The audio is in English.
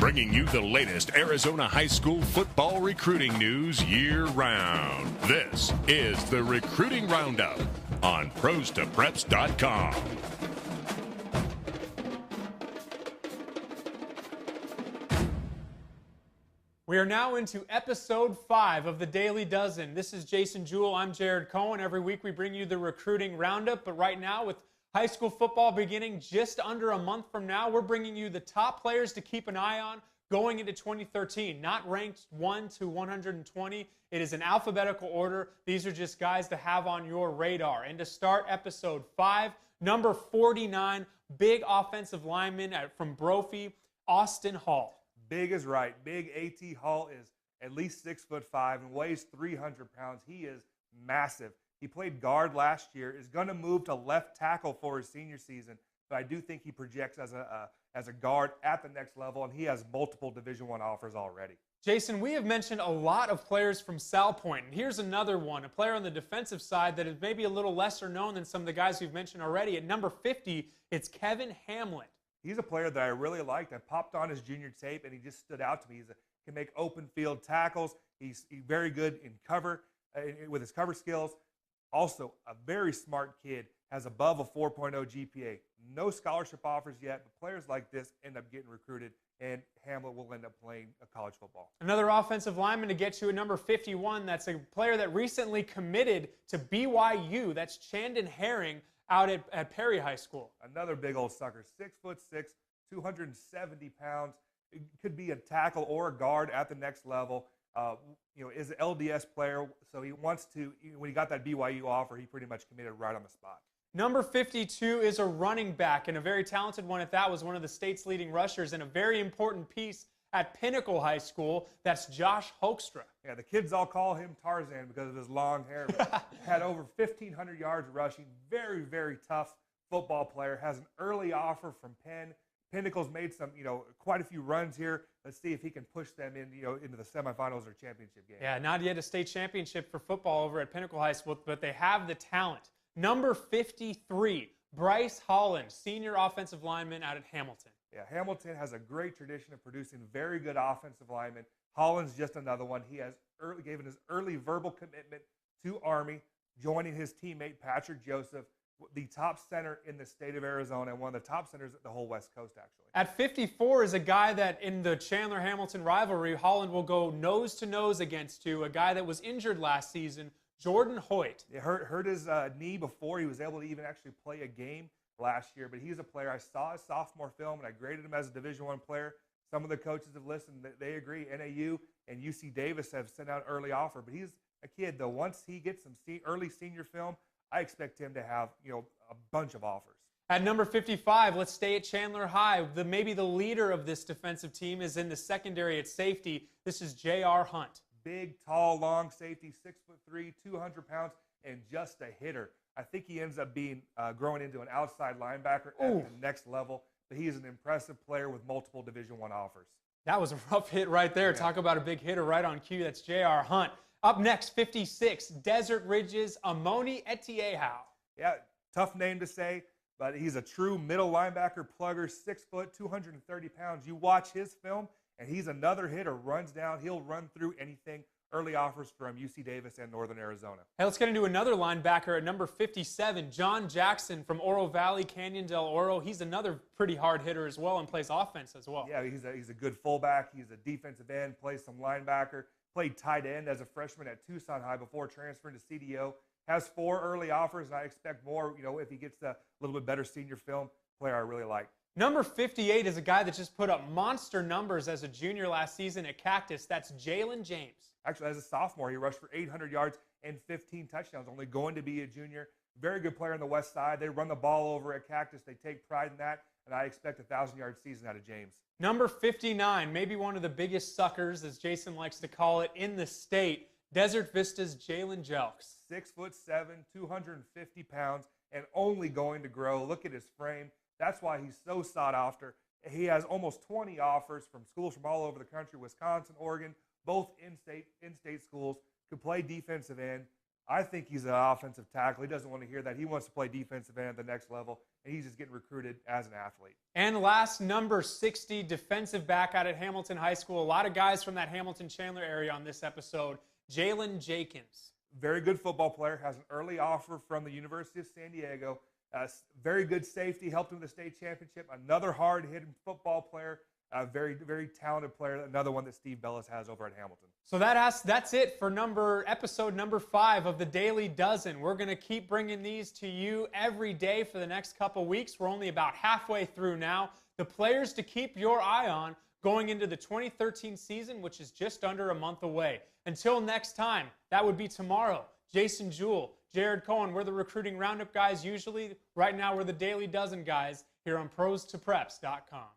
bringing you the latest Arizona high school football recruiting news year-round. This is the Recruiting Roundup on ProsToPreps.com. We are now into episode 5 of the Daily Dozen. This is Jason Jewell. I'm Jared Cohen. Every week we bring you the Recruiting Roundup, but right now with high school football beginning just under a month from now, we're bringing you the top players to keep an eye on going into 2013. Not ranked 1 to 120. It is in alphabetical order. These are just guys to have on your radar. And to start episode 5, number 49, big offensive lineman from Brophy, Austin Hall. Big is right. Big A.T. Hall is at least 6'5" and weighs 300 pounds. He is massive. He played guard last year, is going to move to left tackle for his senior season, but I do think he projects as a guard at the next level, and he has multiple Division I offers already. Jason, we have mentioned a lot of players from Sal Point, and here's another one, a player on the defensive side that is maybe a little lesser known than some of the guys we've mentioned already. At number 50, it's Kevin Hamlet. He's a player that I really liked. I popped on his junior tape, and he just stood out to me. He can make open field tackles. He's very good in cover with his cover skills. Also, a very smart kid, has above a 4.0 GPA. No scholarship offers yet, but players like this end up getting recruited, and Hamlet will end up playing college football. Another offensive lineman to get you at number 51. That's a player that recently committed to BYU. That's Chandon Herring out at Perry High School. Another big old sucker, 6'6", 270 pounds. It could be a tackle or a guard at the next level. Is an LDS player, so he wants to, when he got that BYU offer, he pretty much committed right on the spot. Number 52 is a running back, and a very talented one at that. Was one of the state's leading rushers and a very important piece at Pinnacle High School. That's Josh Hoekstra. Yeah, the kids all call him Tarzan because of his long hair. Had over 1,500 yards rushing. Very, very tough football player. Has an early offer from Penn. Pinnacle's made some, quite a few runs here. Let's see if he can push them in, into the semifinals or championship game. Yeah, not yet a state championship for football over at Pinnacle High School, but they have the talent. Number 53, Bryce Holland, senior offensive lineman out at Hamilton. Yeah, Hamilton has a great tradition of producing very good offensive linemen. Holland's just another one. He has given his early verbal commitment to Army, joining his teammate Patrick Joseph, the top center in the state of Arizona, and one of the top centers at the whole West Coast, actually. At 54 is a guy that in the Chandler-Hamilton rivalry, Holland will go nose-to-nose against a guy that was injured last season, Jordan Hoyt. He hurt his knee before he was able to even actually play a game last year, but he's a player. I saw his sophomore film, and I graded him as a Division I player. Some of the coaches have listened. They agree. NAU and UC Davis have sent out early offer, but he's a kid, though. Once he gets some early senior film, I expect him to have, a bunch of offers. At number 55, let's stay at Chandler High. Maybe the leader of this defensive team is in the secondary at safety. This is J.R. Hunt. Big, tall, long safety, 6'3", 200 pounds, and just a hitter. I think he ends up being growing into an outside linebacker at the next level. But he is an impressive player with multiple Division I offers. That was a rough hit right there. Yeah. Talk about a big hitter right on cue. That's J.R. Hunt. Up next, 56, Desert Ridge's Amoni Etiehu. Yeah, tough name to say, but he's a true middle linebacker plugger, 6 foot, 230 pounds. You watch his film, and he's another hitter, runs down. He'll run through anything. Early offers from UC Davis and Northern Arizona. Hey, let's get into another linebacker at number 57, John Jackson from Oro Valley, Canyon del Oro. He's another pretty hard hitter as well and plays offense as well. Yeah, he's a good fullback. He's a defensive end, plays some linebacker. Played tight end as a freshman at Tucson High before transferring to CDO. Has 4 early offers, and I expect more, if he gets a little bit better senior film. Player I really like. Number 58 is a guy that just put up monster numbers as a junior last season at Cactus. That's Jalen James. Actually, as a sophomore, he rushed for 800 yards and 15 touchdowns, only going to be a junior. Very good player on the west side. They run the ball over at Cactus. They take pride in that, and I expect a 1,000-yard season out of James. Number 59, maybe one of the biggest suckers, as Jason likes to call it, in the state, Desert Vista's Jalen Jelks. 6'7", 250 pounds, and only going to grow. Look at his frame. That's why he's so sought after. He has almost 20 offers from schools from all over the country, Wisconsin, Oregon, both in-state schools. Could play defensive end. I think he's an offensive tackle. He doesn't want to hear that. He wants to play defensive end at the next level. and he's just getting recruited as an athlete. And last, number 60, defensive back out at Hamilton High School. A lot of guys from that Hamilton-Chandler area on this episode. Jalen Jakins. Very good football player, has an early offer from the University of San Diego. Very good safety, helped him in the state championship. Another hard-hitting football player, a very, very talented player. Another one that Steve Bellis has over at Hamilton. So that's it for episode number 5 of the Daily Dozen. We're going to keep bringing these to you every day for the next couple weeks. We're only about halfway through now. The players to keep your eye on going into the 2013 season, which is just under a month away. Until next time, that would be tomorrow. Jason Jewell, Jared Cohen, we're the Recruiting Roundup guys usually. Right now, we're the Daily Dozen guys here on ProsToPreps.com.